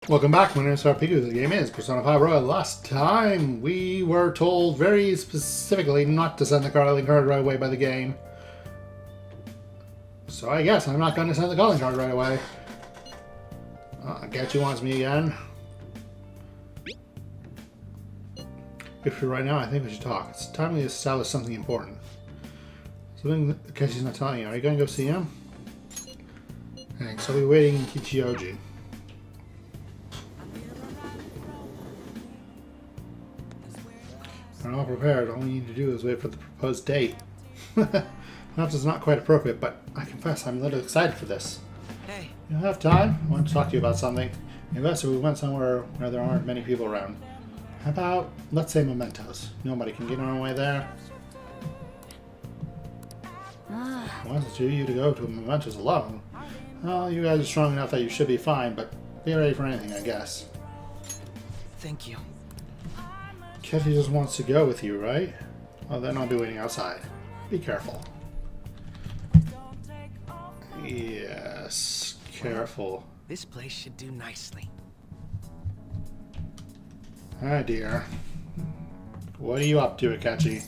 Welcome back. My name is Piku. The game is Persona 5 Royal. Last time we were told very specifically not to send the calling card right away by the game. So I guess I'm not going to send the calling card right away. Akecchi wants me again. If you're right now, I think we should talk. It's time we establish something important. Something that Akecchi's not telling you. Are you going to go see him? Thanks. I'll be waiting in Kichioji. I'm all prepared. All we need to do is wait for the proposed date. Perhaps it's not quite appropriate, but I confess I'm a little excited for this. Hey. You have time? I want to talk to you about something. Investor, we went somewhere where there aren't many people around. How about, let's say, mementos? Nobody can get on our way there. Wants it to you to go to mementos alone. Well, you guys are strong enough that you should be fine, but be ready for anything, I guess. Thank you. Akecchi just wants to go with you, right? Well, then I'll be waiting outside. Be careful. Yes, careful. This place should do nicely. Ah, dear. What are you up to, Akecchi?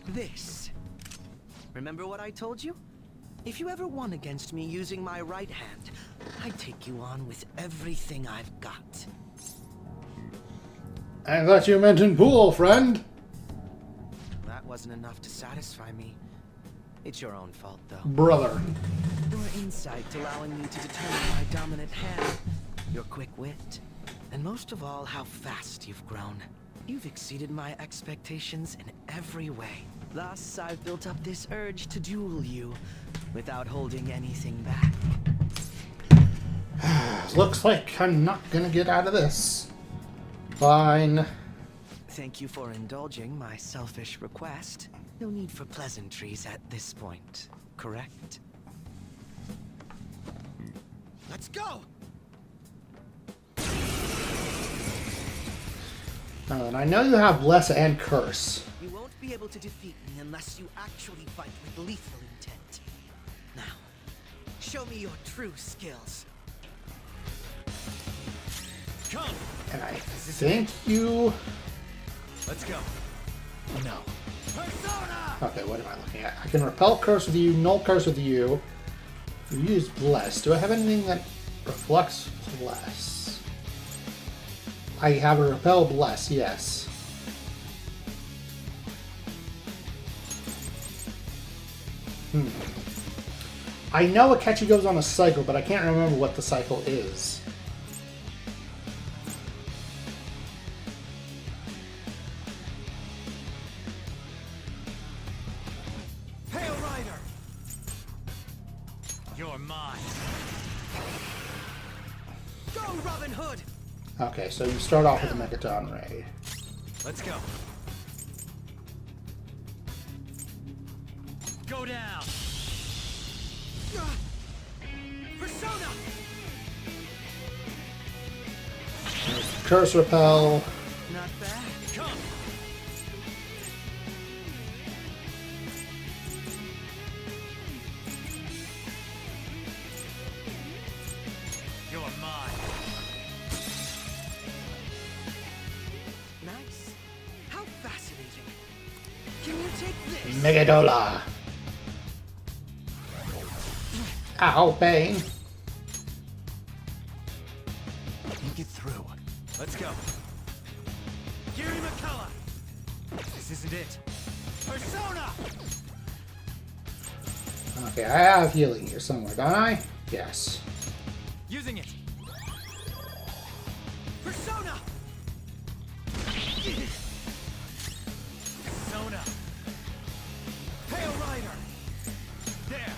This. Remember what I told you? If you ever won against me using my right hand, I'd take you on with everything I've got. I thought you mentioned pool, friend. That wasn't enough to satisfy me. It's your own fault, though. Brother. Your insight allowing me to determine my dominant hand, your quick wit, and most of all, how fast you've grown. You've exceeded my expectations in every way. Thus, I've built up this urge to duel you, without holding anything back. Looks like I'm not gonna get out of this. Fine. Thank you for indulging my selfish request. No need for pleasantries at this point, correct? Let's go! And I know you have Bless and Curse. You won't be able to defeat me unless you actually fight with lethal intent. Now, show me your true skills. Come! And I think you... Let's go. No. Persona! Okay, what am I looking at? I can repel Curse with you, null Curse with you. You use Bless. Do I have anything that reflects Bless? I have a repel Bless, yes. I know Akecchi goes on a cycle, but I can't remember what the cycle is. Hail Rider! You're mine. Go, Robin Hood! Okay, so you start off with a Megaton Ray. Let's go. Go down. Persona. Curse repel. Not bad. Come. You're mine. Nice. How fascinating. Can you take this? Megadola. Ow, pain. Think it through. Let's go. Gary McCullough. This isn't it. Persona. Okay, I have healing here somewhere, don't I? Yes. Using it. Persona. Persona. Hail Rider. There.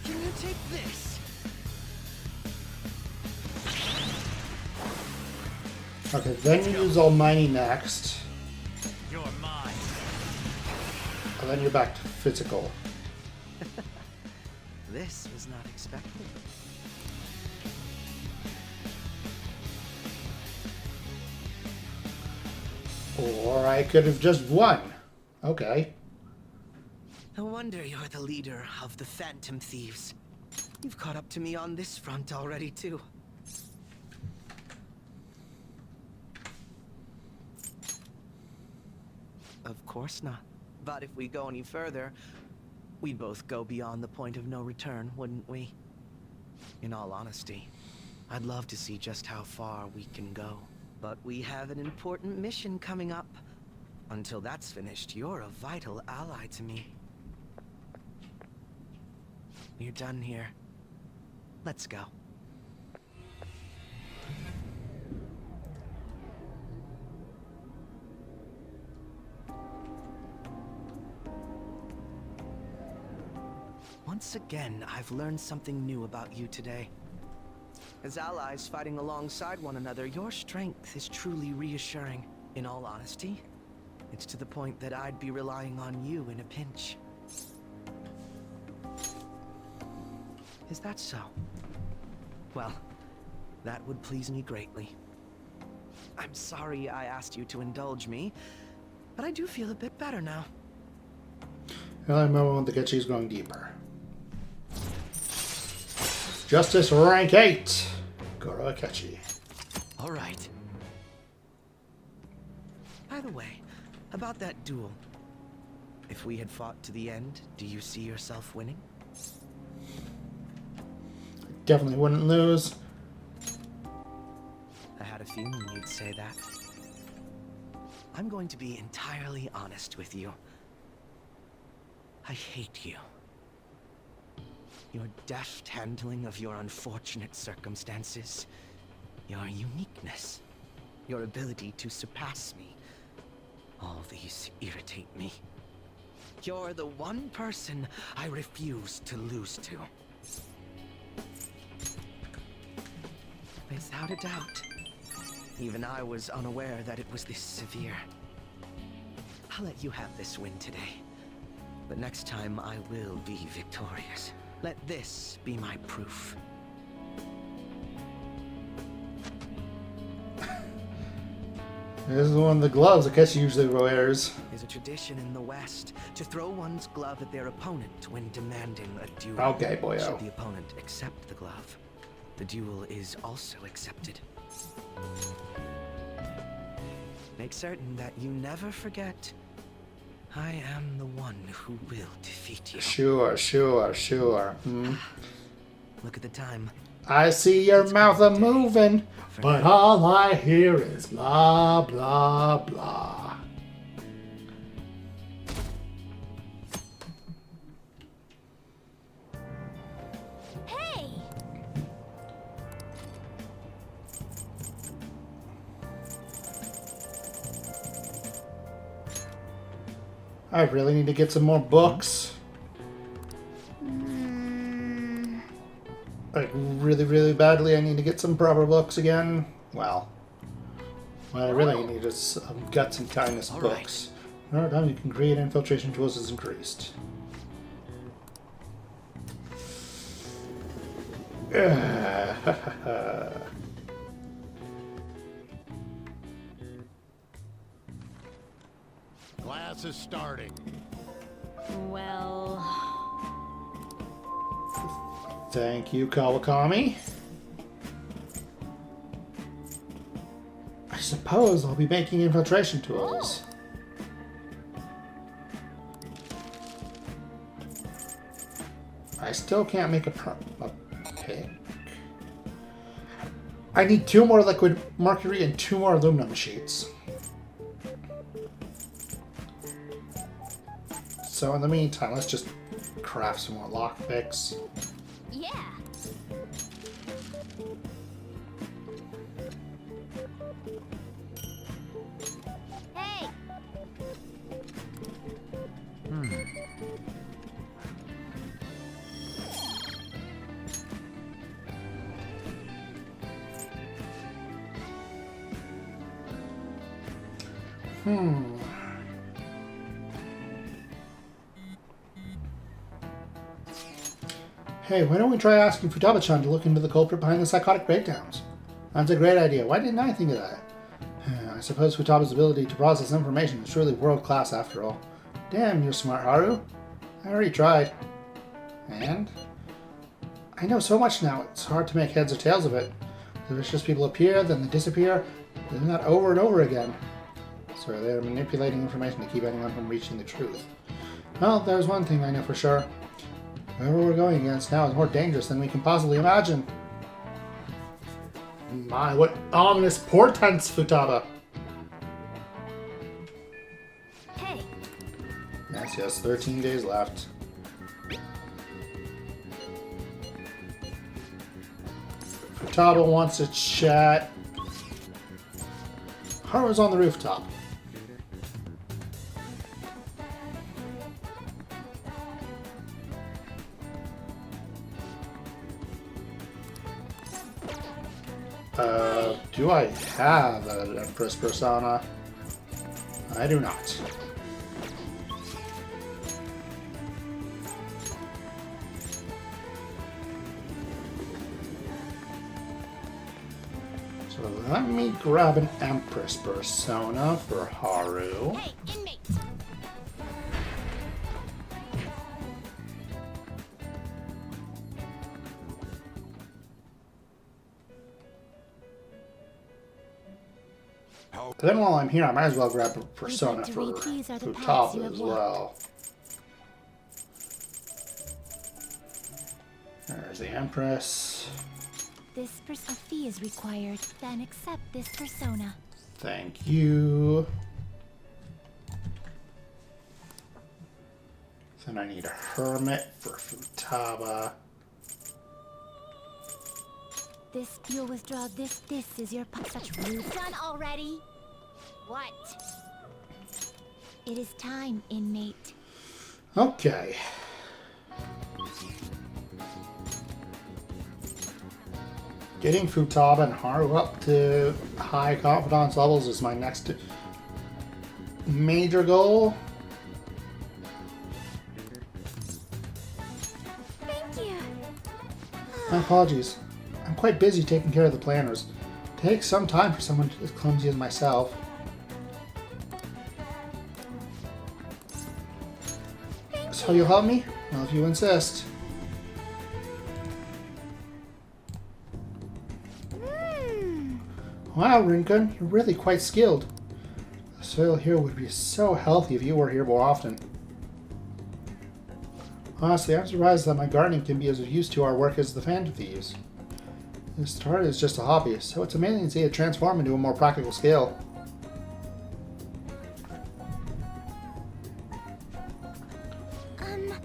Can you take this? Okay, then you use Almighty next. You're mine. And then you're back to physical. This was not expected. Or I could have just won. Okay. No wonder you're the leader of the Phantom Thieves. You've caught up to me on this front already, too. Of course not. But if we go any further, we'd both go beyond the point of no return, wouldn't we? In all honesty, I'd love to see just how far we can go. But we have an important mission coming up. Until that's finished, you're a vital ally to me. We're done here. Let's go. Once again, I've learned something new about you today. As allies fighting alongside one another, your strength is truly reassuring. In all honesty, it's to the point that I'd be relying on you in a pinch. Is that so? Well, that would please me greatly. I'm sorry I asked you to indulge me, but I do feel a bit better now. Well, I remember when the Akecchi is going deeper. Justice rank 8. Goro Akecchi. All right. By the way, about that duel. If we had fought to the end, do you see yourself winning? Definitely wouldn't lose. I had a feeling you'd say that. I'm going to be entirely honest with you. I hate you. Your deft handling of your unfortunate circumstances, your uniqueness, your ability to surpass me, all these irritate me. You're the one person I refuse to lose to. Without a doubt, even I was unaware that it was this severe. I'll let you have this win today, but next time I will be victorious. Let this be my proof. This is one of the gloves Akecchi usually wears. There's a tradition in the West to throw one's glove at their opponent when demanding a duel. Okay, boyo. Should the opponent accept the glove, the duel is also accepted. Make certain that you never forget, I am the one who will defeat you. Sure, sure, sure. Look at the time. I see your mouth a moving, but all I hear is blah, blah, blah. Hey! I really need to get some more books. Like, really, really badly, I need to get some proper books again. Well, what I really need is some Guts and Kindness books. Right. Time you can create infiltration tools is increased. Class is starting. Well... Thank you, Kawakami. I suppose I'll be making infiltration tools. I still can't make a pick. I need 2 more liquid mercury and 2 more aluminum sheets. So in the meantime, let's just craft some more lockpicks. Yeah. Hey! Hey, why don't we try asking Futaba-chan to look into the culprit behind the psychotic breakdowns? That's a great idea. Why didn't I think of that? I suppose Futaba's ability to process information is truly world-class after all. Damn, you're smart, Haru. I already tried. And? I know so much now, it's hard to make heads or tails of it. The vicious people appear, then they disappear, doing that over and over again. So they're manipulating information to keep anyone from reaching the truth. Well, there's one thing I know for sure. Whoever we're going against now is more dangerous than we can possibly imagine. My, what ominous portents, Futaba! Hey, Yes, 13 days left. Futaba wants to chat. Haru's on the rooftop. Do I have an Empress persona? I do not. So let me grab an Empress persona for Haru. hey, inmate. Then while I'm here, I might as well grab a persona like to for read these are the paths you Futaba have as walked. well. There's the Empress. A fee is required. Then accept this persona. Thank you. Then I need a hermit for Futaba. You'll withdraw this is your such rude. Done already? What? It is time, inmate. Okay. Getting Futaba and Haru up to high confidence levels is my next major goal. Thank you. My apologies. I'm quite busy taking care of the planners. It takes some time for someone as clumsy as myself. So you'll help me? Well, if you insist. Wow, Rincon, you're really quite skilled. The soil here would be so healthy if you were here more often. Honestly, I'm surprised that my gardening can be as of use to our work as the Phantom Thieves. It started as just a hobby, so it's amazing to see it transform into a more practical skill.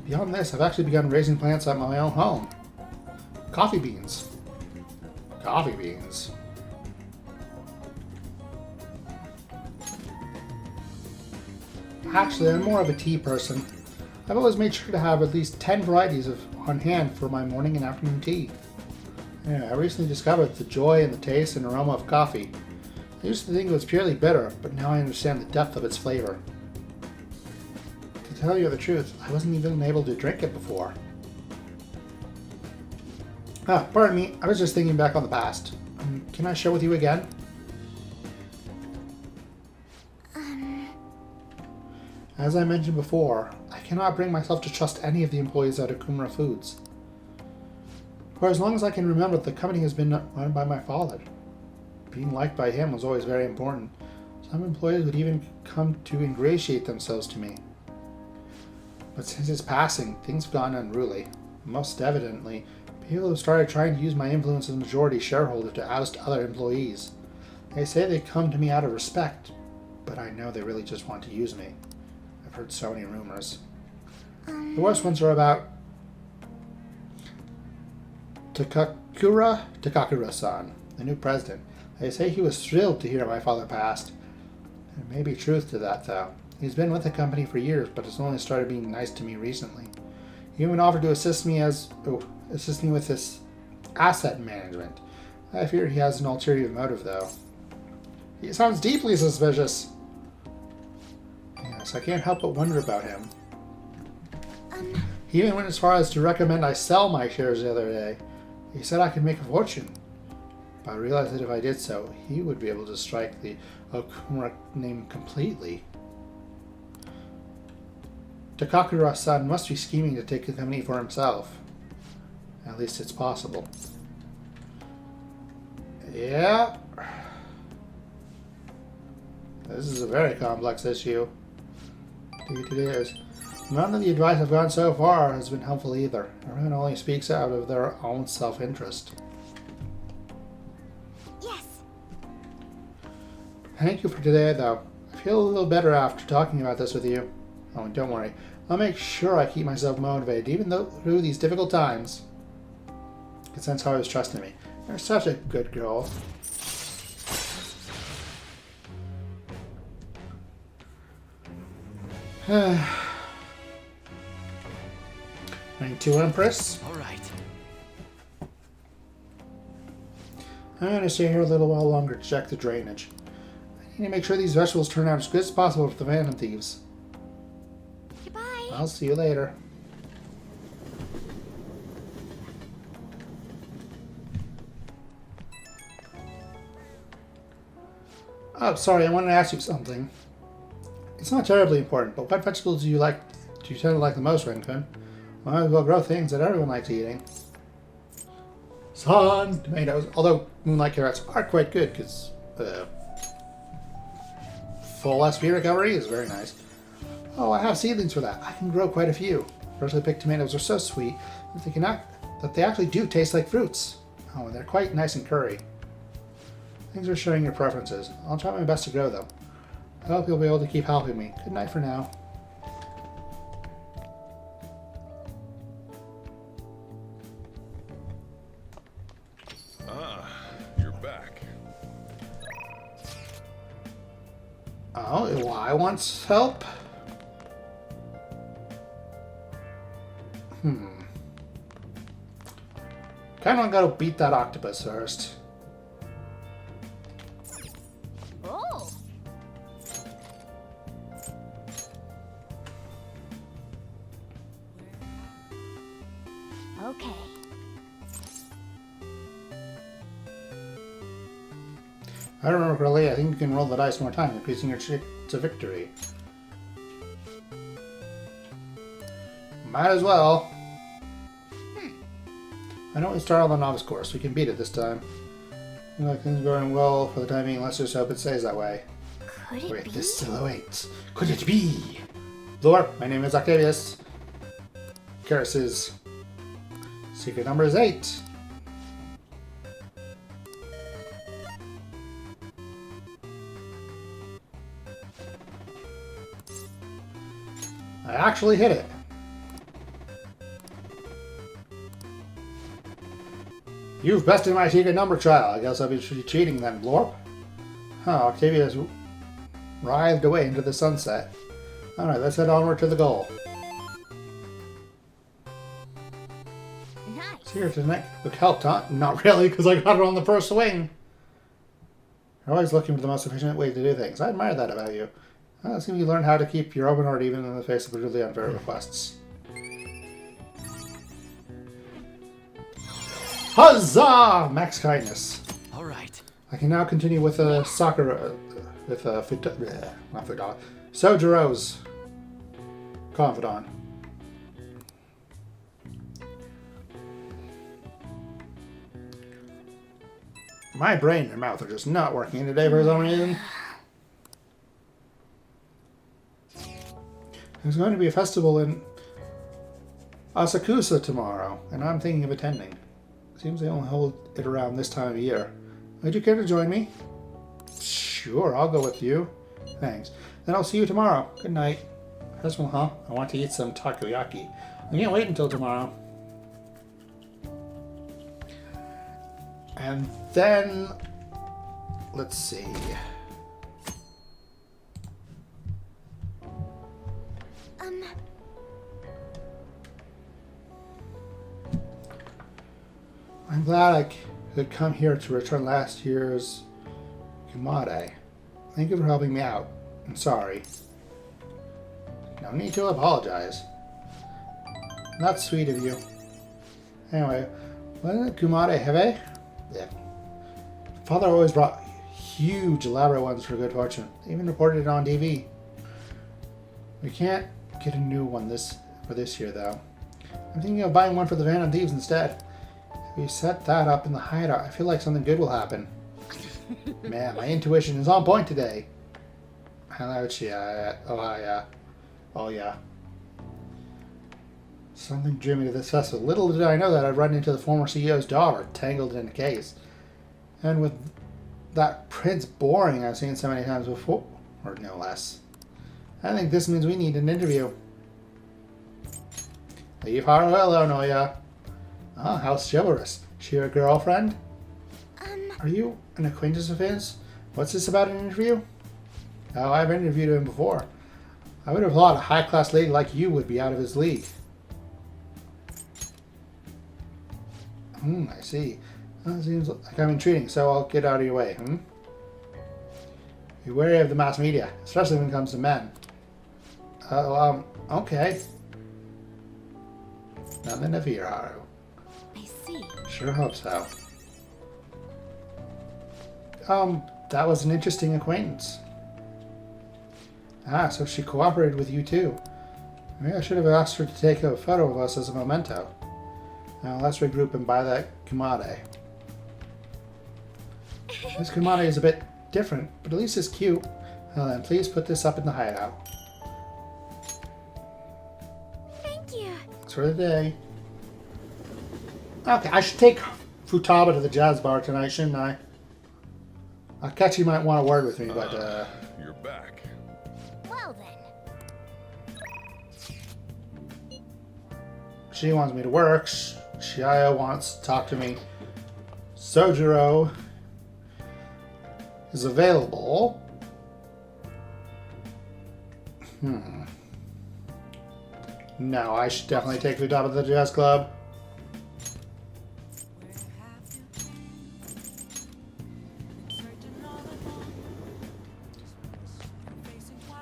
Beyond this, I've actually begun raising plants at my own home. Coffee beans. Coffee beans. Actually, I'm more of a tea person. I've always made sure to have at least 10 varieties on hand for my morning and afternoon tea. Yeah, I recently discovered the joy and the taste and aroma of coffee. I used to think it was purely bitter, but now I understand the depth of its flavor. To tell you the truth, I wasn't even able to drink it before. Pardon me, I was just thinking back on the past. Can I share with you again? As I mentioned before, I cannot bring myself to trust any of the employees at Akumura Foods. For as long as I can remember, the company has been run by my father. Being liked by him was always very important. Some employees would even come to ingratiate themselves to me. But since his passing, things have gone unruly. Most evidently, people have started trying to use my influence as a majority shareholder to oust other employees. They say they come to me out of respect, but I know they really just want to use me. I've heard so many rumors. The worst ones are about Takakura-san, the new president. They say he was thrilled to hear my father passed. There may be truth to that, though. He's been with the company for years, but has only started being nice to me recently. He even offered to assist me with this asset management. I fear he has an ulterior motive, though. He sounds deeply suspicious. Yes, I can't help but wonder about him. He even went as far as to recommend I sell my shares the other day. He said I could make a fortune. I realized that if I did so, he would be able to strike the Okumura name completely. Takakura-san must be scheming to take the company for himself. At least it's possible. Yeah. This is a very complex issue. None of the advice I've gotten so far has been helpful either. Everyone only speaks out of their own self-interest. Yes. Thank you for today, though. I feel a little better after talking about this with you. Oh, and don't worry. I'll make sure I keep myself motivated, even though through these difficult times. I can sense how he was trusting me. You're such a good girl. Rank 2 Empress. All right. I'm going to stay here a little while longer to check the drainage. I need to make sure these vegetables turn out as good as possible for the Phantom Thieves. Goodbye. I'll see you later. Oh, sorry, I wanted to ask you something. It's not terribly important, but what vegetables do you tend to like the most, Rinkun? Well, I might as well grow things that everyone likes eating. Sun, tomatoes, although moonlight carrots are quite good because full SP recovery is very nice. Oh, I have seedlings for that. I can grow quite a few. Freshly picked tomatoes are so sweet that they actually do taste like fruits. Oh, and they're quite nice and curry. Thanks for sharing your preferences. I'll try my best to grow them. I hope you'll be able to keep helping me. Good night for now. Ah, you're back. Oh, Eli wants help? Kinda gotta beat that octopus first. Oh. Okay. I don't remember correctly. I think you can roll the dice more times, increasing your chance to victory. Might as well. I know we start on the novice course. We can beat it this time. Like things are going well for the time being. Let's just hope it stays that way. Could it Wait, be? this still awaits. Could it be? Lord, my name is Octavius. Karis's secret number is 8. I actually hit it. You've bested my secret number trial. I guess I'll be cheating then, Blorp. Huh, Octavius writhed away into the sunset. Alright, let's head onward to the goal. Nice. Here tonight. Look, helped, huh? Not really, because I got it on the first swing. You're always looking for the most efficient way to do things. I admire that about you. It seems you learned how to keep your open heart even in the face of brutally unfair requests. Huzzah! Max kindness. All right. I can now continue with Sojiro's confidant. My brain and mouth are just not working today for some reason. There's going to be a festival in Asakusa tomorrow, and I'm thinking of attending. Seems they only hold it around this time of year. Would you care to join me? Sure, I'll go with you. Thanks. Then I'll see you tomorrow. Good night. Festival, huh? I want to eat some takoyaki. I can't wait until tomorrow. And then, let's see. I'm glad I could come here to return last year's Kumade. Thank you for helping me out. I'm sorry. No need to apologize. That's sweet of you. Anyway, wasn't it Kumade Hebe? Yeah. Father always brought huge, elaborate ones for good fortune. They even reported it on TV. We can't get a new one for this year, though. I'm thinking of buying one for the Phantom Thieves instead. If we set that up in the hideout, I feel like something good will happen. Man, my intuition is on point today. Hello, Chia. Oh, yeah. Something drew me to this festival. Little did I know that I'd run into the former CEO's daughter, tangled in a case. And with that Prince Boring I've seen so many times before, or no less. I think this means we need an interview. Leave Haru alone, Oya. Ah, how chivalrous. She your girlfriend? Are you an acquaintance of his? What's this about an interview? Oh, I've interviewed him before. I would have thought a high-class lady like you would be out of his league. I see. That seems like I'm intriguing, so I'll get out of your way, Be wary of the mass media, especially when it comes to men. Okay. Nothing to fear, Haru. I see. Sure hope so. That was an interesting acquaintance. Ah, so she cooperated with you too. Maybe I should have asked her to take a photo of us as a memento. Now let's regroup and buy that kumade. This kumade is a bit different, but at least it's cute. Well then, please put this up in the hideout. Thank you. Thanks for the day. Okay, I should take Futaba to the jazz bar tonight, shouldn't I? Akecchi might want a word with me, but You're back. Well then. she wants me to work. Shiaya wants to talk to me. Sojiro is available. No, I should definitely take Futaba to the jazz club.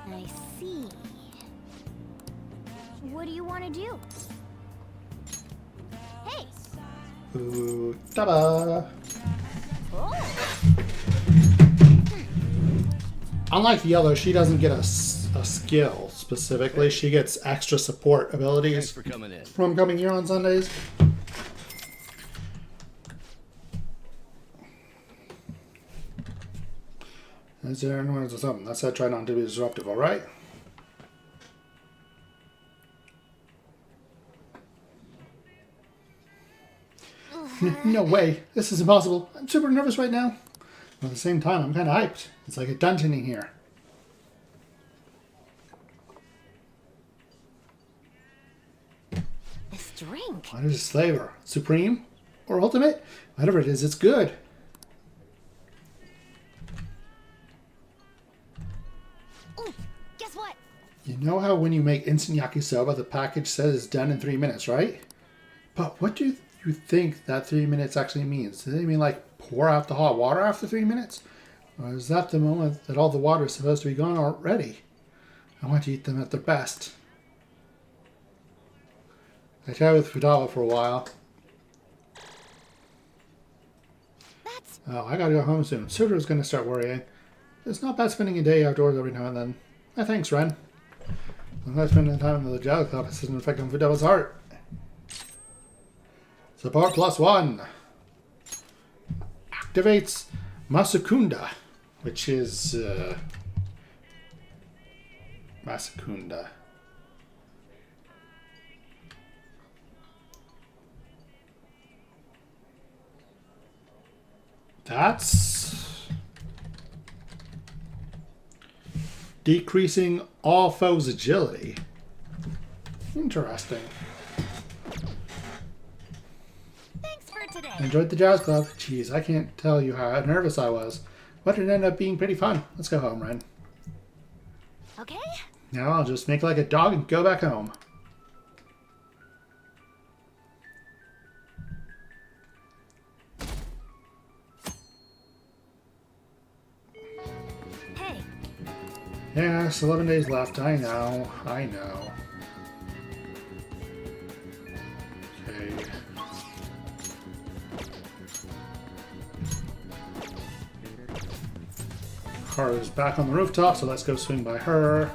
I see. What do you want to do? Hey! Futaba. Oh! Unlike the other, she doesn't get a skill specifically. She gets extra support abilities Thanks for coming in. from coming here on Sundays. Is there anyone or something? That's try not to be disruptive, alright? No way. This is impossible. I'm super nervous right now. But at the same time, I'm kind of hyped. It's like a dungeon in here. This drink. What is its flavor? Supreme? Or ultimate? Whatever it is, it's good. Ooh, guess what? You know how when you make instant yakisoba, the package says it's done in 3 minutes, right? But what do you think that 3 minutes actually means? Does it mean like pour out the hot water after 3 minutes? Or is that the moment that all the water is supposed to be gone already? I want to eat them at their best. I chatted with Futaba for a while. That's Oh, I gotta go home soon. Sudaru's gonna start worrying. It's not bad spending a day outdoors every now and then. Thanks, Ren. I'm not spending time in the jazz club. It doesn't affect Futaba's heart. Support +1. Activates Masakunda, which is Masakunda. That's decreasing all foes' agility. Interesting. thanks for today. Enjoyed the jazz club. Jeez, I can't tell you how nervous I was. But it ended up being pretty fun. Let's go home, Ren. Okay? Now I'll just make like a dog and go back home. Hey, Yes, 11 days left. I know. I know. Okay. Haru's back on the rooftop, so let's go swing by her.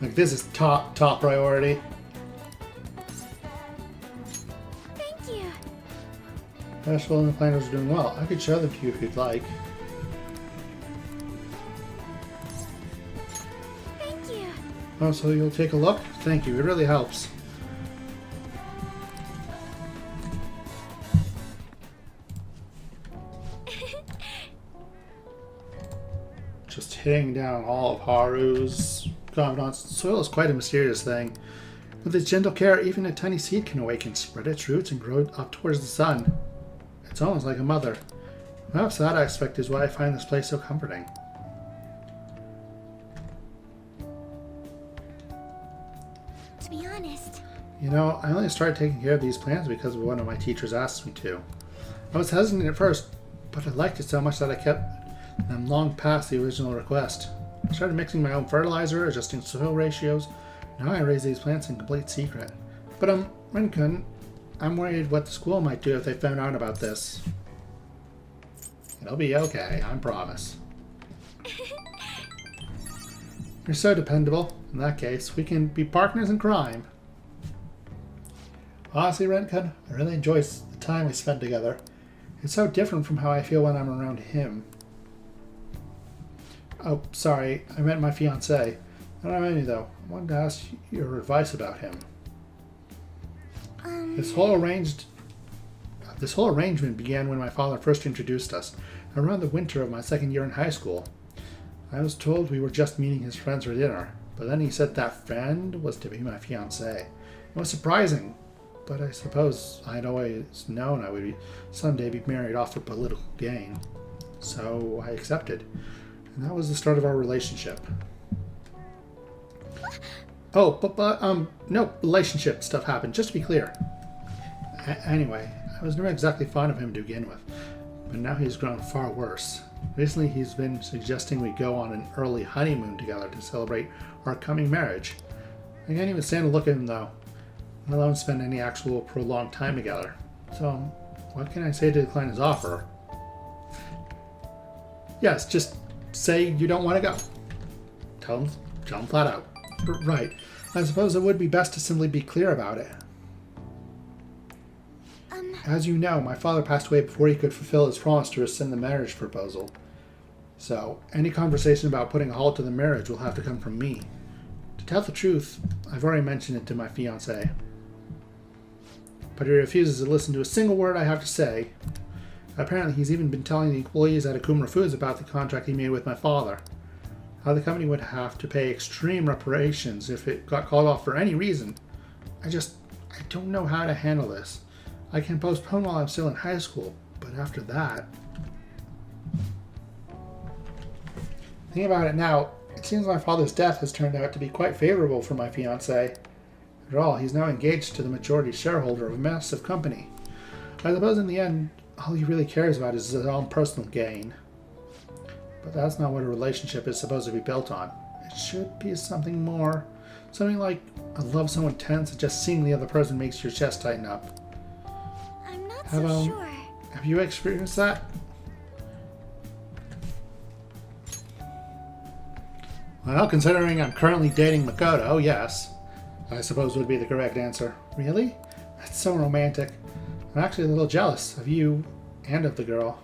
Like, this is top priority. Thank you. Festival and the planners are doing well. I could show them to you if you'd like. Thank you. Oh, so you'll take a look? Thank you, it really helps. Just hitting down all of Haru's confidants. Soil is quite a mysterious thing. With its gentle care, even a tiny seed can awaken, spread its roots, and grow up towards the sun. It's almost like a mother. Perhaps that aspect is why I find this place so comforting. To be honest, You know, I only started taking care of these plants because one of my teachers asked me to. I was hesitant at first, but I liked it so much that I kept them long past the original request. I started mixing my own fertilizer, adjusting soil ratios. Now I raise these plants in complete secret. But Rinkun, I'm worried what the school might do if they found out about this. It'll be okay, I promise. You're so dependable. In that case, we can be partners in crime. Honestly, Rinkun, I really enjoy the time we spend together. It's so different from how I feel when I'm around him. Oh, sorry, I meant my fiancé. Don't remind me though. I wanted to ask your advice about him. This whole arrangement began when my father first introduced us, around the winter of my second year in high school. I was told we were just meeting his friends for dinner, but then he said that friend was to be my fiancé. It was surprising, but I suppose I'd always known I would someday be married off for political gain. So I accepted, and that was the start of our relationship. Oh, but no relationship stuff happened, just to be clear. Anyway, I was never exactly fond of him to begin with, but now he's grown far worse. Recently, he's been suggesting we go on an early honeymoon together to celebrate our coming marriage. I can't even stand to look at him, though, let alone spend any actual prolonged time together. So, what can I say to decline his offer? Yes, just say you don't want to go. Tell him flat out. Right. I suppose it would be best to simply be clear about it. As you know, my father passed away before he could fulfill his promise to rescind the marriage proposal. So, any conversation about putting a halt to the marriage will have to come from me. To tell the truth, I've already mentioned it to my fiancé. But he refuses to listen to a single word I have to say. Apparently, he's even been telling the employees at Akumura Foods about the contract he made with my father. How the company would have to pay extreme reparations if it got called off for any reason. I don't know how to handle this. I can postpone while I'm still in high school, but after that... Thinking about it now, it seems my father's death has turned out to be quite favorable for my fiancé. After all, he's now engaged to the majority shareholder of a massive company. I suppose in the end, all he really cares about is his own personal gain. But that's not what a relationship is supposed to be built on. It should be something more. Something like a love so intense that just seeing the other person makes your chest tighten up. I'm not so sure. Have you experienced that? Well, considering I'm currently dating Makoto, yes. I suppose would be the correct answer. Really? That's so romantic. I'm actually a little jealous of you and of the girl.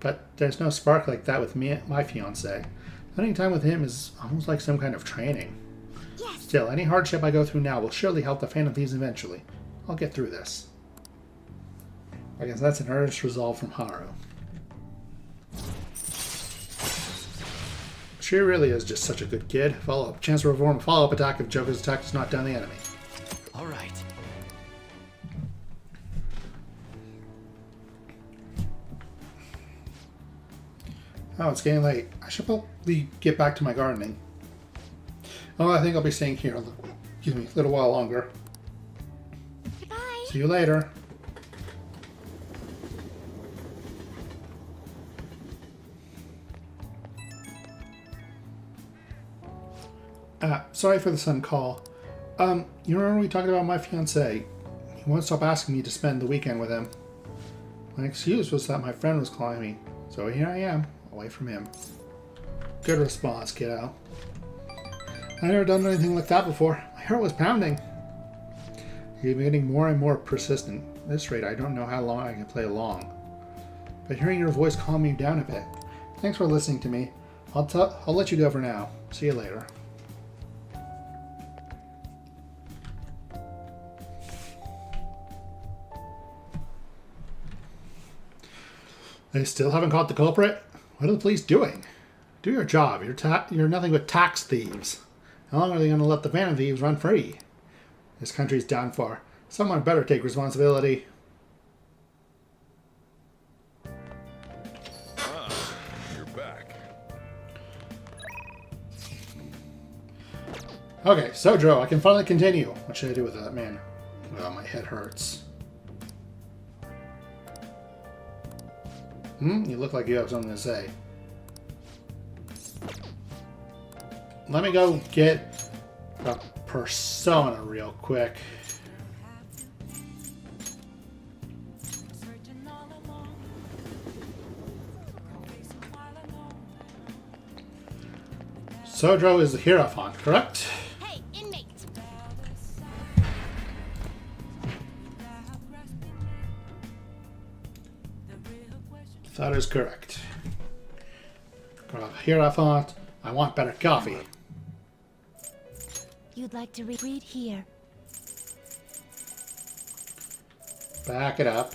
But there's no spark like that with me, my fiancé. Spending time with him is almost like some kind of training. Yes. Still, any hardship I go through now will surely help the Phantom Thieves eventually. I'll get through this. I guess that's an earnest resolve from Haru. She really is just such a good kid. Follow-up. Chance to perform a follow-up attack if Joker's attack does not down the enemy. All right. Oh, it's getting late. I should probably get back to my gardening. Oh, I think I'll be staying here a little while longer. Bye. See you later. Sorry for the sudden call. You remember we talked about my fiancé? He won't stop asking me to spend the weekend with him. My excuse was that my friend was calling me, so here I am, away from him. Good response, kiddo. I never done anything like that before. My heart was pounding. You're getting more and more persistent. At this rate, I don't know how long I can play along. But hearing your voice calmed me down a bit. Thanks for listening to me. I'll let you go for now. See you later. They still haven't caught the culprit? What are the police doing? Do your job. You're nothing but tax thieves. How long are they going to let the van thieves run free? This country's done for. Someone better take responsibility. Ah, you're back. Okay, Sojiro, I can finally continue. What should I do with that, man? Oh, my head hurts. You look like you have something to say. Let me go get a persona real quick. Sojiro is the Hierophant, correct? Hey, inmate! That is correct. Hierophant, I want better coffee. You'd like to read here. Back it up.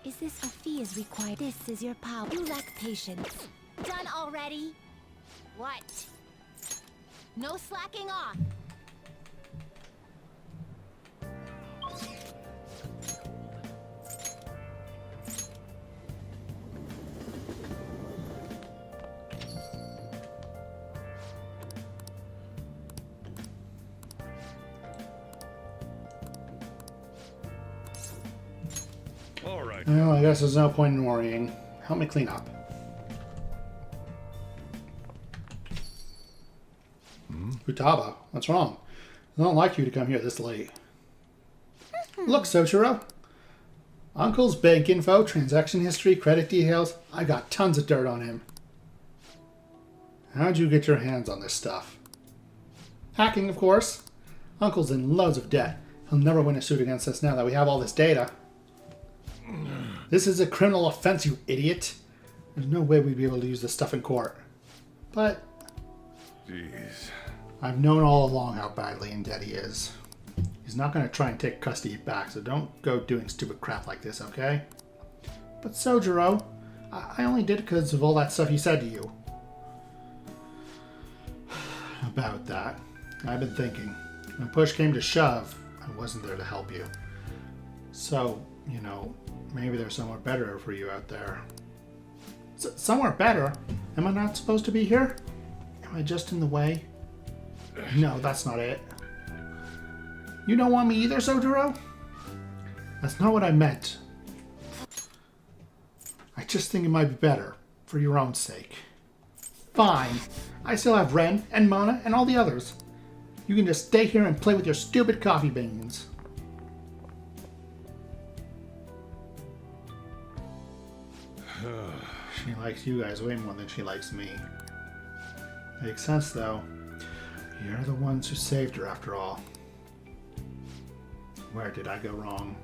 Is this a fee is required? This is your power. You lack patience. Done already? What? No slacking off. All right. Well, I guess there's no point in worrying. Help me clean up. Futaba, what's wrong? I don't like you to come here this late. Look, Sojiro. Uncle's bank info, transaction history, credit details. I got tons of dirt on him. How'd you get your hands on this stuff? Hacking, of course. Uncle's in loads of debt. He'll never win a suit against us now that we have all this data. This is a criminal offense, you idiot. There's no way we'd be able to use this stuff in court. But Jeez. I've known all along how badly in debt he is. He's not going to try and take custody back, so don't go doing stupid crap like this, okay? But Sojiro, I only did it because of all that stuff he said to you. About that, I've been thinking. When push came to shove, I wasn't there to help you. So, you know, maybe there's somewhere better for you out there. Somewhere better? Am I not supposed to be here? Am I just in the way? No, that's not it. You don't want me either, Sojiro? That's not what I meant. I just think it might be better, for your own sake. Fine. I still have Ren and Mona and all the others. You can just stay here and play with your stupid coffee beans. She likes you guys way more than she likes me. Makes sense, though. You're the ones who saved her, after all. Where did I go wrong?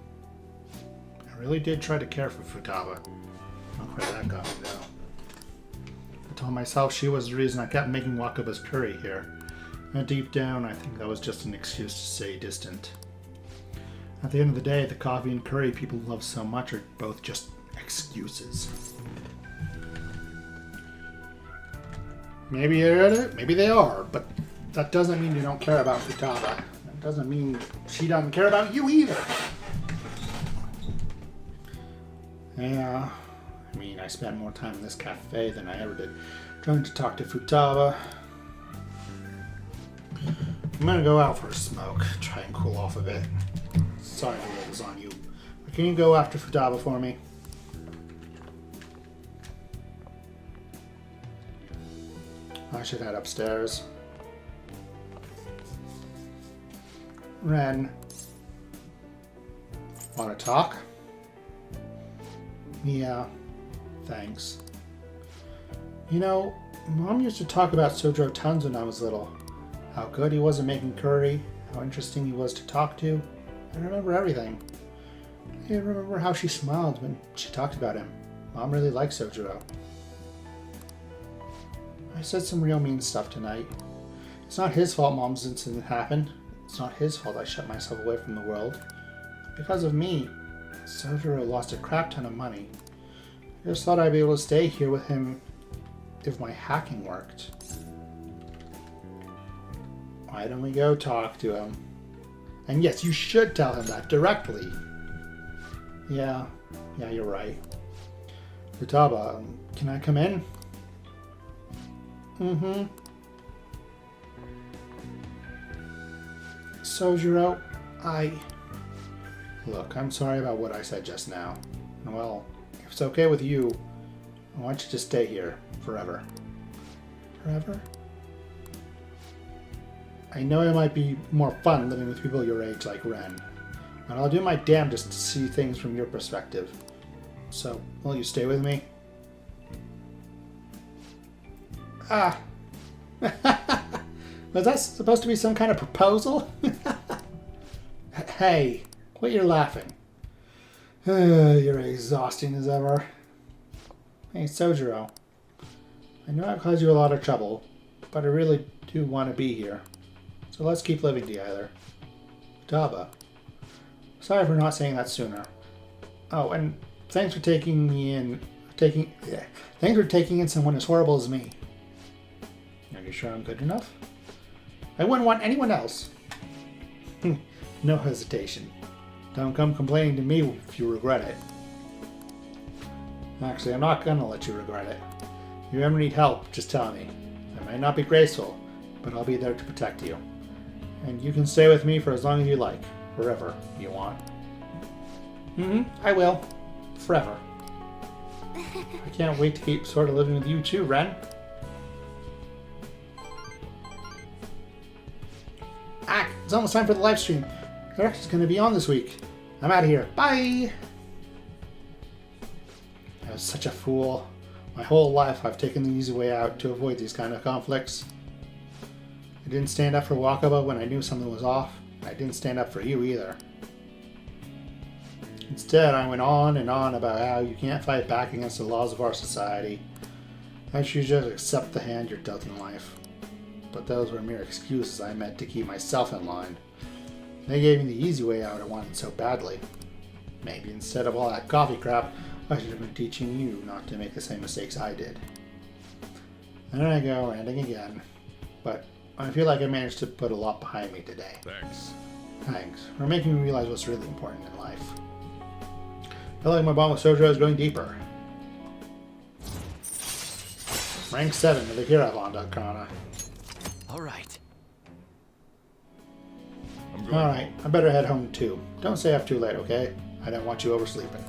I really did try to care for Futaba. Look where that got me, though. I told myself she was the reason I kept making Wakaba's curry here. And deep down, I think that was just an excuse to stay distant. At the end of the day, the coffee and curry people love so much are both just excuses. Maybe they are, but that doesn't mean you don't care about Futaba. That doesn't mean she doesn't care about you either. Yeah, I mean, I spent more time in this cafe than I ever did trying to talk to Futaba. I'm gonna go out for a smoke, try and cool off a bit. Sorry to roll this on you, but can you go after Futaba for me? I should head upstairs. Ren. Want to talk? Yeah, thanks. You know, Mom used to talk about Sojiro tons when I was little. How good he was at making curry, how interesting he was to talk to. I remember everything. I remember how she smiled when she talked about him. Mom really likes Sojiro. I said some real mean stuff tonight. It's not his fault Mom's incident happened. It's not his fault I shut myself away from the world. Because of me, Sojiro lost a crap ton of money. I just thought I'd be able to stay here with him if my hacking worked. Why don't we go talk to him? And yes, you should tell him that directly. Yeah, you're right. Futaba, can I come in? Mm-hmm. Sojiro, Look, I'm sorry about what I said just now. Well, if it's okay with you, I want you to stay here forever. Forever? I know it might be more fun living with people your age like Ren, but I'll do my damnedest to see things from your perspective. So, will you stay with me? Ah! Was that supposed to be some kind of proposal? Hey, quit your laughing. You're exhausting as ever. Hey, Sojiro. I know I've caused you a lot of trouble, but I really do want to be here. So let's keep living together. Futaba. Sorry for not saying that sooner. Oh, and thanks for taking me in. Thanks for taking in someone as horrible as me. Are you sure I'm good enough? I wouldn't want anyone else. No hesitation. Don't come complaining to me if you regret it. Actually, I'm not gonna let you regret it. If you ever need help, just tell me. I might not be graceful, but I'll be there to protect you. And you can stay with me for as long as you like. Forever, you want. I will. Forever. I can't wait to keep sort of living with you too, Ren. It's almost time for the live stream. Eric's going to be on this week. I'm out of here. Bye! I was such a fool. My whole life I've taken the easy way out to avoid these kind of conflicts. I didn't stand up for Wakaba when I knew something was off. I didn't stand up for you either. Instead, I went on and on about how you can't fight back against the laws of our society. I should just accept the hand you're dealt in life. But those were mere excuses I meant to keep myself in line. They gave me the easy way out I wanted so badly. Maybe instead of all that coffee crap, I should have been teaching you not to make the same mistakes I did. And there I go, ranting again. But I feel like I managed to put a lot behind me today. Thanks for making me realize what's really important in life. I feel like my bond with Sojiro is going deeper. Rank 7 of the Hierophant, Alright. Alright, I better head home too. Don't stay up too late, okay? I don't want you oversleeping.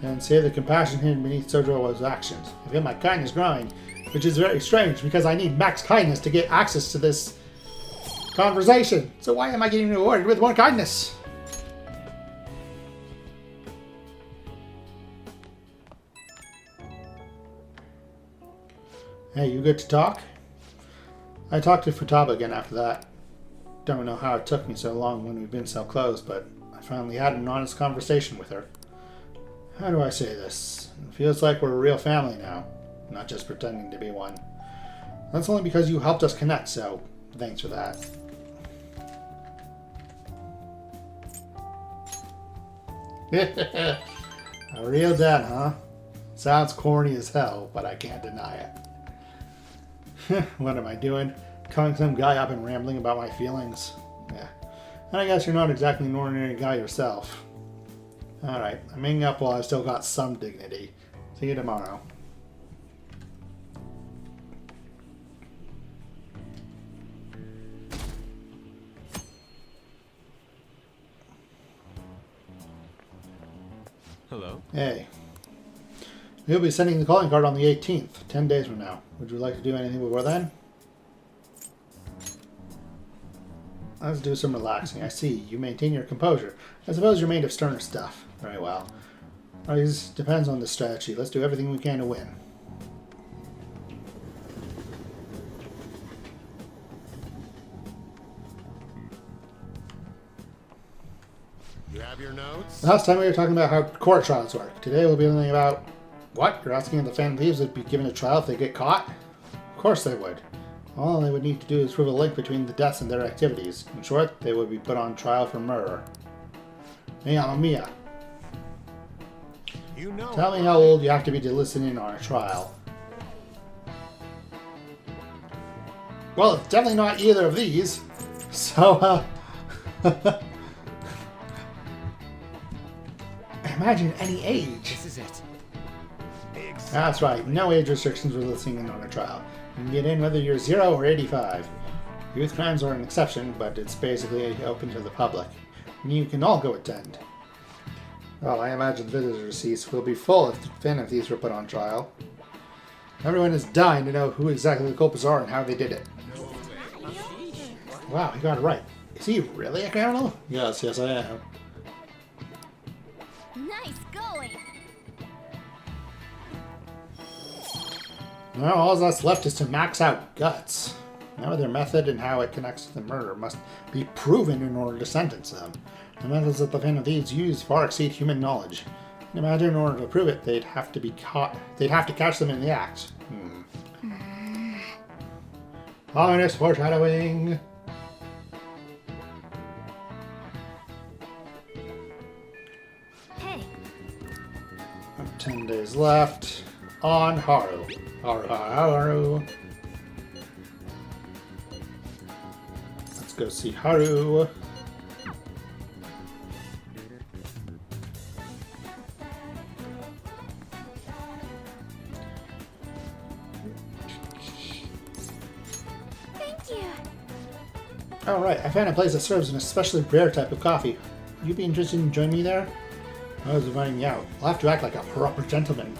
And say the compassion hidden beneath Sojiro's actions. I feel my kindness growing, which is very strange because I need max kindness to get access to this conversation. So why am I getting rewarded with more kindness? Hey, you good to talk? I talked to Futaba again after that. Don't know how it took me so long when we've been so close, but I finally had an honest conversation with her. How do I say this? It feels like we're a real family now, not just pretending to be one. That's only because you helped us connect, so thanks for that. A real dad, huh? Sounds corny as hell, but I can't deny it. What am I doing? Calling some guy up and rambling about my feelings? Yeah. And I guess you're not exactly an ordinary guy yourself. Alright, I'm hanging up while I've still got some dignity. See you tomorrow. Hello? Hey. We'll be sending the calling card on the 18th, 10 days from now. Would you like to do anything before then? Let's do some relaxing. I see. You maintain your composure. I suppose you're made of sterner stuff. Very well. Always depends on the strategy. Let's do everything we can to win. You have your notes? Last time we were talking about how court trials work. Today we'll be learning about... What? You're asking if the Phantom Thieves would be given a trial if they get caught? Of course they would. All they would need to do is prove a link between the deaths and their activities. In short, they would be put on trial for murder. Hey, Mamma Mia. You know. Tell me how old you have to be to listen in on a trial. Well, it's definitely not either of these. So, imagine any age. This is it. That's right, no age restrictions for listening in on a trial. You can get in whether you're 0 or 85. Youth crimes are an exception, but it's basically open to the public. And you can all go attend. Well, I imagine the visitor seats will be full if the Phantom Thieves were put on trial. Everyone is dying to know who exactly the culprits are and how they did it. Wow, he got it right. Is he really a criminal? Yes, I am. Nice going. Now all that's left is to max out Guts. Now their method and how it connects to the murder must be proven in order to sentence them. The methods that the Phantom Thieves use far exceed human knowledge. And imagine in order to prove it, they'd have to be caught. They'd have to catch them in the act. Ominous foreshadowing. Hey, 10 days left. On Haru. Haru. Let's go see Haru. thank you. Alright, I found a place that serves an especially rare type of coffee. Would you be interested in joining me there? I was inviting you out. I'll have to act like a proper gentleman.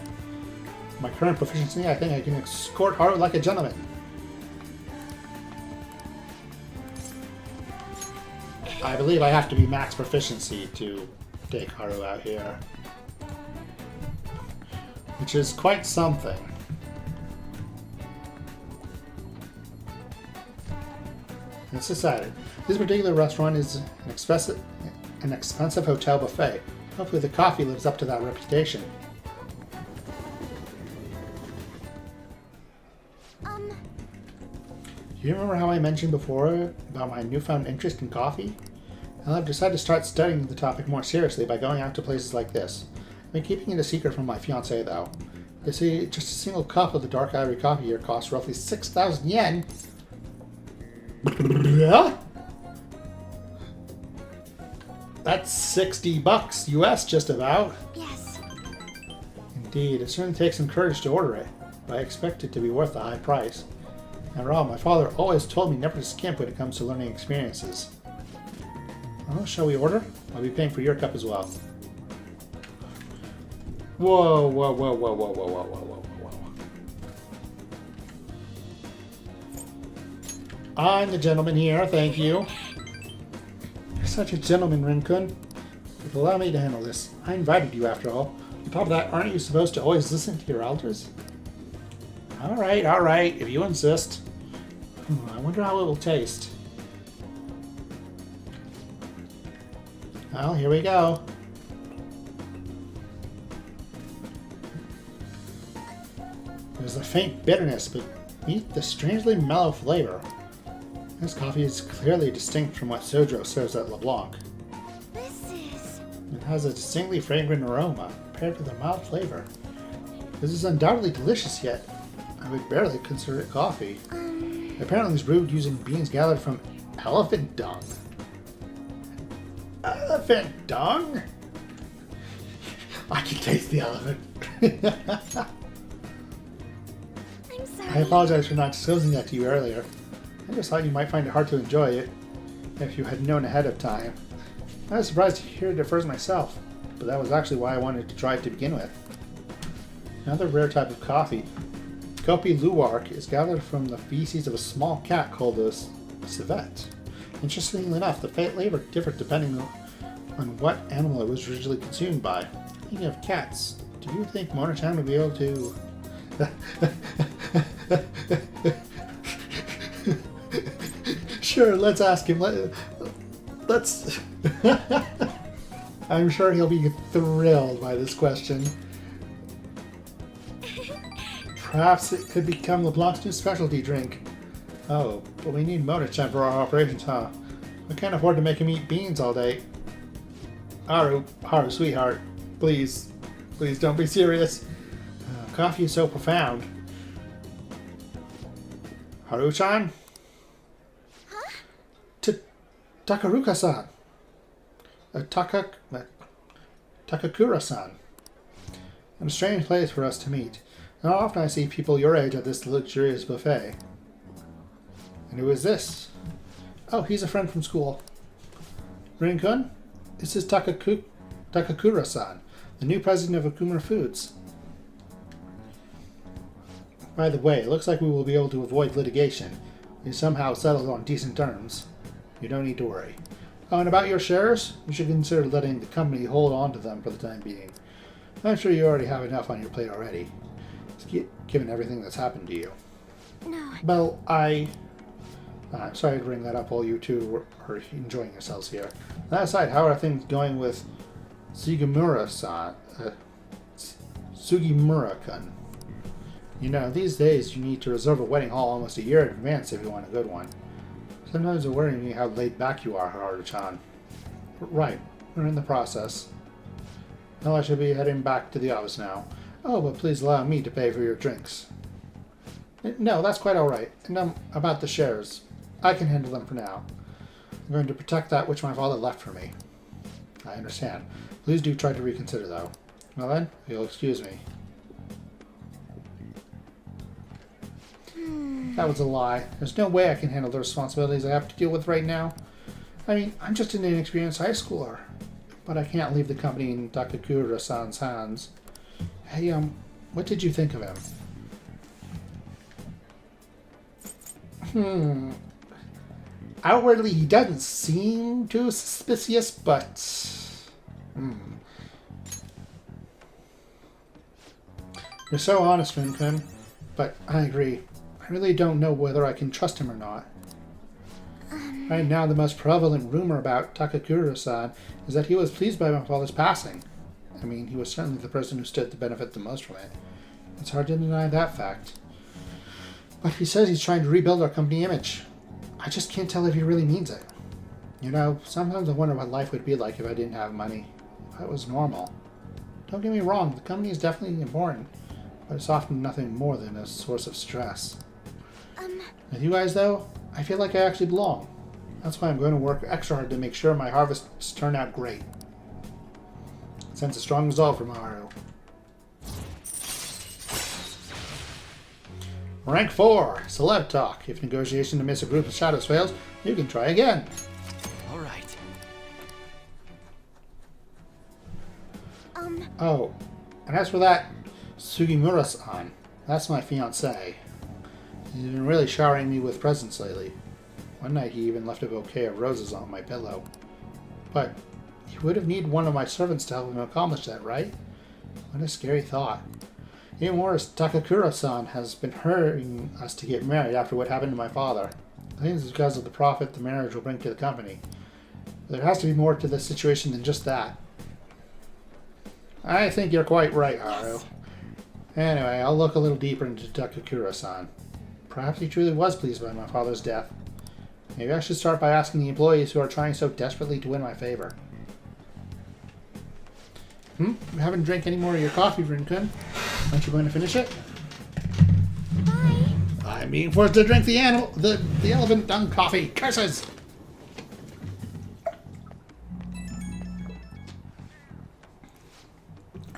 My current proficiency, I think I can escort Haru like a gentleman. I believe I have to be max proficiency to take Haru out here. Which is quite something. It's decided. This particular restaurant is an expensive hotel buffet. Hopefully the coffee lives up to that reputation. Do you remember how I mentioned before about my newfound interest in coffee? Well, I've decided to start studying the topic more seriously by going out to places like this. I've been keeping it a secret from my fiancée, though. They say just a single cup of the dark ivory coffee here costs roughly 6,000 yen. Yeah? That's 60 bucks US, just about. Yes. Indeed, it certainly takes some courage to order it, but I expect it to be worth the high price. After all, my father always told me never to skimp when it comes to learning experiences. Well, shall we order? I'll be paying for your cup as well. Whoa, whoa, whoa, whoa, whoa, whoa, whoa, whoa, whoa, whoa. I'm the gentleman here, thank you. You're such a gentleman, Rinkun. But allow me to handle this. I invited you, after all. On top of that, aren't you supposed to always listen to your elders? Alright, if you insist. I wonder how it will taste. Well, here we go. There's a faint bitterness, but meet the strangely mellow flavor. This coffee is clearly distinct from what Sodro serves at LeBlanc. This is... It has a distinctly fragrant aroma, paired with a mild flavor. This is undoubtedly delicious, yet I would barely consider it coffee. Apparently it's brewed using beans gathered from elephant dung. Elephant dung? I can taste the elephant. I'm sorry. I apologize for not disclosing that to you earlier. I just thought you might find it hard to enjoy it if you had known ahead of time. I was surprised to hear it at first myself, but that was actually why I wanted to try it to begin with. Another rare type of coffee. Kopi Luwak is gathered from the feces of a small cat called a civet. Interestingly enough, the flavor differed depending on what animal it was originally consumed by. Speaking of cats, do you think Mona-chan would be able to... Sure, let's ask him. Let's... I'm sure he'll be thrilled by this question. Perhaps it could become LeBlanc's new specialty drink. Oh, but we need Mona-chan for our operations, huh? We can't afford to make him eat beans all day. Haru, sweetheart, please don't be serious. Coffee is so profound. Haru-chan? Huh? Takaruka-san. Takakura-san. And a strange place for us to meet. Not often I see people your age at this luxurious buffet. And who is this? Oh, he's a friend from school. Rin-kun? This is Takakura-san, the new president of Akumura Foods. By the way, it looks like we will be able to avoid litigation. We somehow settled on decent terms. You don't need to worry. Oh, and about your shares? You should consider letting the company hold on to them for the time being. I'm sure you already have enough on your plate already, given everything that's happened to you. No. Well, I'm sorry to bring that up while you two are enjoying yourselves here. That aside, how are things going with Sugimura-san? Sugimura-kun? You know, these days you need to reserve a wedding hall almost a year in advance if you want a good one. Sometimes it worries me how laid back you are, Haru-chan. Right, we're in the process. Well, I should be heading back to the office now. Oh, but please allow me to pay for your drinks. No, that's quite alright. And about the shares. I can handle them for now. I'm going to protect that which my father left for me. I understand. Please do try to reconsider, though. Well then, you'll excuse me. That was a lie. There's no way I can handle the responsibilities I have to deal with right now. I mean, I'm just an inexperienced high schooler. But I can't leave the company in Takakura-san's hands. Hey, what did you think of him? Outwardly, he doesn't seem too suspicious, but... You're so honest, Rin-kun. But I agree. I really don't know whether I can trust him or not. Right now, the most prevalent rumor about Takakura-san is that he was pleased by my father's passing. I mean, he was certainly the person who stood to benefit the most from it. It's hard to deny that fact. But he says he's trying to rebuild our company image. I just can't tell if he really means it. You know, sometimes I wonder what life would be like if I didn't have money. If it was normal. Don't get me wrong, the company is definitely important. But it's often nothing more than a source of stress. With you guys, though, I feel like I actually belong. That's why I'm going to work extra hard to make sure my harvests turn out great. I sense a strong resolve from Haru. Rank 4, Celeb Talk. If negotiation amidst a group of shadows fails, you can try again. All right. Oh, and as for that Sugimura-san, that's my fiancé. He's been really showering me with presents lately. One night he even left a bouquet of roses on my pillow. But he would have needed one of my servants to help him accomplish that, right? What a scary thought. Even worse, Takakura-san has been hurrying us to get married after what happened to my father. I think it's because of the profit the marriage will bring to the company. But there has to be more to this situation than just that. I think you're quite right, Haru. Anyway, I'll look a little deeper into Takakura-san. Perhaps he truly was pleased by my father's death. Maybe I should start by asking the employees who are trying so desperately to win my favor. You haven't drank any more of your coffee, Rin-kun. Aren't you going to finish it? Bye. I'm being forced to drink the elephant dung coffee. Curses!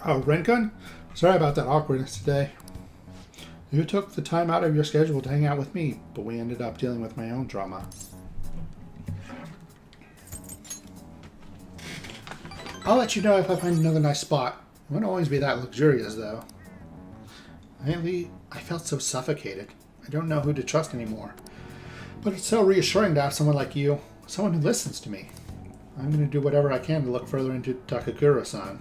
Oh, Rin-kun? Sorry about that awkwardness today. You took the time out of your schedule to hang out with me, but we ended up dealing with my own drama. I'll let you know if I find another nice spot. It won't always be that luxurious, though. Lately, I felt so suffocated. I don't know who to trust anymore. But it's so reassuring to have someone like you, someone who listens to me. I'm going to do whatever I can to look further into Takakura-san.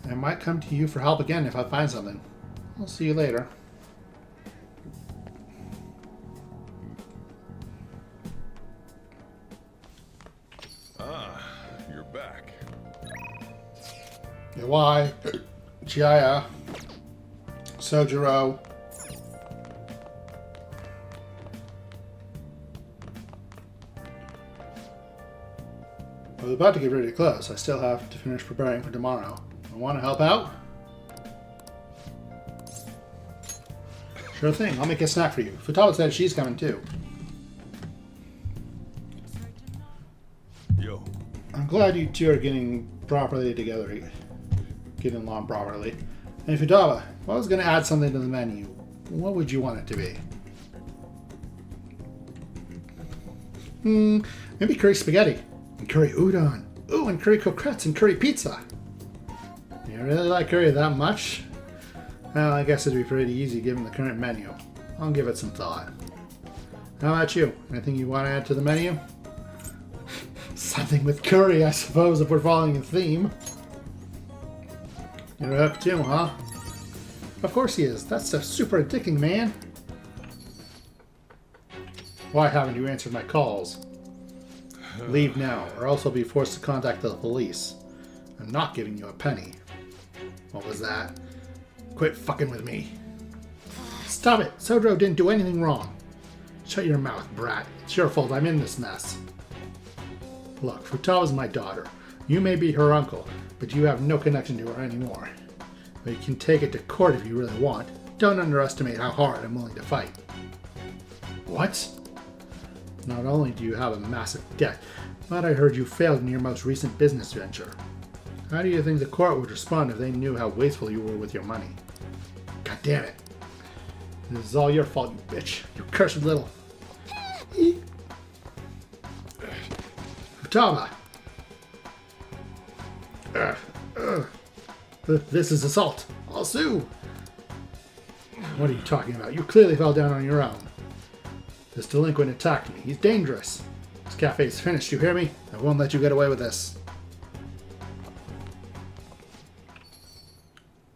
I might come to you for help again if I find something. I'll see you later. Ah, you're back. Why? Chiaya. Sojiro. I was about to get ready to close. I still have to finish preparing for tomorrow. I want to help out? Sure thing. I'll make a snack for you. Futaba said she's coming too. Yo. I'm glad you two are getting properly together. Getting along properly. And Futaba, if I was going to add something to the menu, what would you want it to be? Maybe curry spaghetti. And curry udon. Ooh, and curry croquettes and curry pizza. You really like curry that much? Well, I guess it'd be pretty easy given the current menu. I'll give it some thought. How about you? Anything you want to add to the menu? Something with curry, I suppose, if we're following a theme. You're hooked too, huh? Of course he is. That stuff's super addicting, man. Why haven't you answered my calls? Leave now, or else I'll be forced to contact the police. I'm not giving you a penny. What was that? Quit fucking with me. Stop it! Sojiro didn't do anything wrong. Shut your mouth, brat. It's your fault I'm in this mess. Look, Futaba's my daughter. You may be her uncle, but you have no connection to her anymore. But you can take it to court if you really want. Don't underestimate how hard I'm willing to fight. What? Not only do you have a massive debt, but I heard you failed in your most recent business venture. How do you think the court would respond if they knew how wasteful you were with your money? God damn it. This is all your fault, you bitch. You cursed little... Futaba! This is assault. I'll sue. What are you talking about? You clearly fell down on your own. This delinquent attacked me. He's dangerous. This cafe's finished, you hear me? I won't let you get away with this.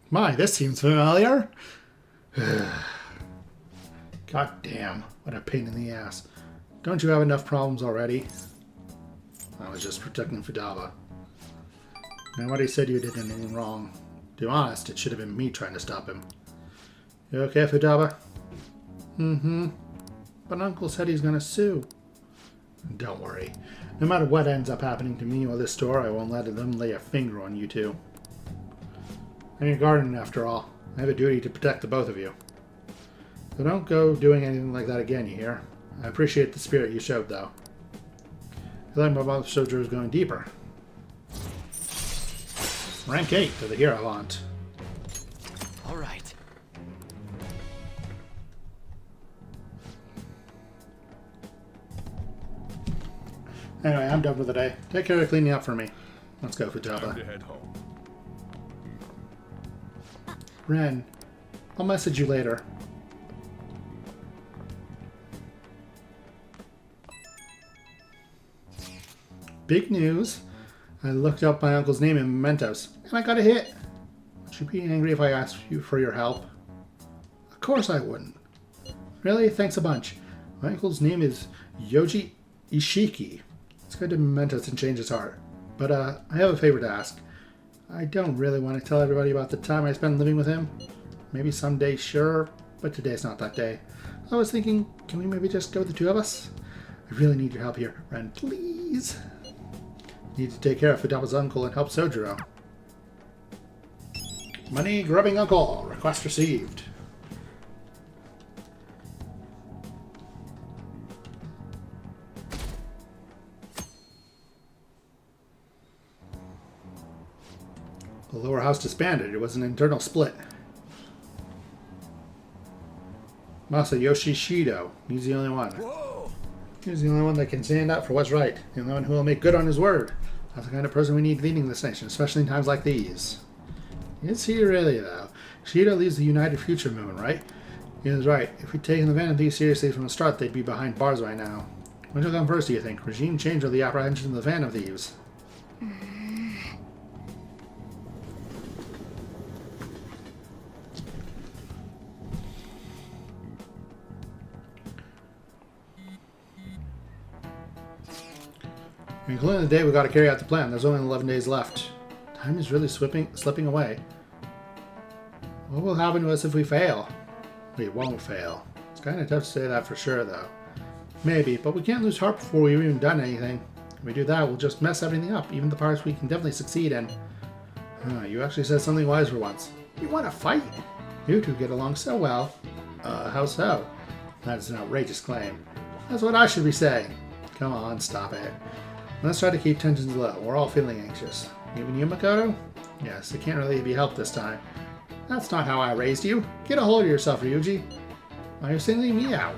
My, this seems familiar. God damn, what a pain in the ass. Don't you have enough problems already? I was just protecting Futaba. Nobody said you did anything wrong. To be honest, it should have been me trying to stop him. You okay, Futaba? Mm-hmm. But Uncle said he's gonna sue. Don't worry. No matter what ends up happening to me or this store, I won't let them lay a finger on you two. I'm your guardian, after all. I have a duty to protect the both of you. So don't go doing anything like that again, you hear? I appreciate the spirit you showed, though. I feel like my mother's Sojourner is going deeper. Rank 8 to the hero hunt. All right. Anyway, I'm done for the day. Take care of cleaning up for me. Let's go, Time Futaba. to head home. Ren, I'll message you later. Big news. I looked up my uncle's name in mementos, and I got a hit. Would you be angry if I asked you for your help? Of course I wouldn't. Really? Thanks a bunch. My uncle's name is Yoji Ishiki. Let's go to mementos and change his heart. But I have a favor to ask. I don't really want to tell everybody about the time I spent living with him. Maybe someday, sure, but today's not that day. I was thinking, can we maybe just go the two of us? I really need your help here, Ren, please. Need to take care of Futaba's uncle and help Sojiro. Money grubbing uncle. Request received. The lower house disbanded. It was an internal split. Masayoshi Shido. He's the only one. Whoa! He's the only one that can stand up for what's right. The only one who will make good on his word. That's the kind of person we need leading this nation, especially in times like these. Is he really, though? Shido leads the United Future movement, right? He was right. If we'd taken the Vanity seriously from the start, they'd be behind bars right now. Which will come first, do you think? Regime change or the apprehension of the Phantom Thieves? Including the day we got to carry out the plan. There's only 11 days left. Time is really slipping away. What will happen to us if we fail? We won't fail. It's kind of tough to say that for sure, though. Maybe, but we can't lose heart before we've even done anything. If we do that, we'll just mess everything up, even the parts we can definitely succeed in. You actually said something wise for once. You want to fight? You two get along so well. How so? That is an outrageous claim. That's what I should be saying. Come on, stop it. Let's try to keep tensions low. We're all feeling anxious. Even you, Makoto? Yes, it can't really be helped this time. That's not how I raised you. Get a hold of yourself, Ryuji. Why are you singling me out?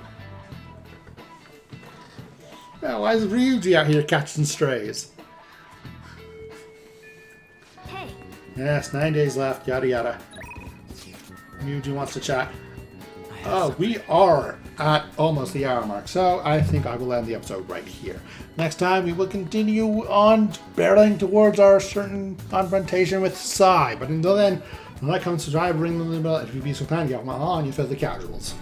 Yeah, why is Ryuji out here catching strays? Hey. Yes, 9 days left, yada yada. Ryuji wants to chat. Oh, we are at almost the hour mark, so I think I will end the episode right here. Next time, we will continue on barreling towards our certain confrontation with Sai. But until then, when that comes to drive, ring the bell, if you be so kind, get on you for the casuals.